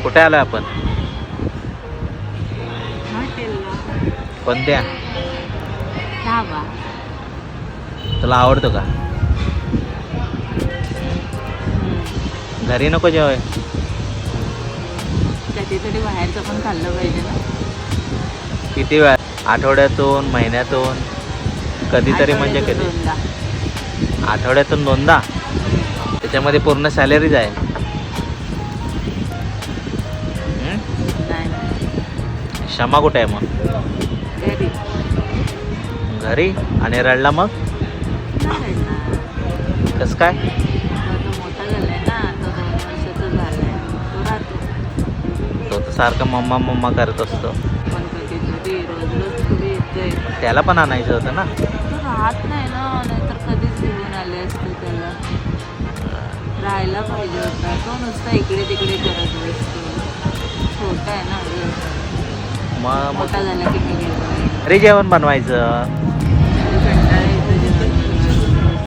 कुठे आलोय आपण? हॉटेलला. कोणत्या? ढाबा. तुला आवडतो का? घरी नको जेवाय? कधीतरी बाहेरचं पण खाल्लं पाहिजे ना. किती वेळा? आठवड्यातून, महिन्यातून, कधीतरी म्हणजे कधी? दोनदा. आठवड्यातून 2दा? त्याच्यामध्ये पूर्ण सॅलरीज आहे. नाही. क्षमा कुठे आहे मग? घरी. घरी? आणि रडला मग? नाही रडणार. कसं काय? तो मोठा झालाय ना, तो 2 वर्षाचा झालाय, तो राहतो. तो तर सारखं मम्मा मम्मा करत असतो. पण कधीतरी रोज रोज थोडी येतोय. त्याला पण आणायचं होतं ना. तो राहत नाही ना, नाहीतर कधीच घेऊन आले असते त्याला. राहायला पाहिजे होता. तो नुसता इकडे तिकडे करत बसतो. छोटा आहे ना अजून. मग मोठा झाला की मी घेऊन येईन. घरी जेवण बनवायचं.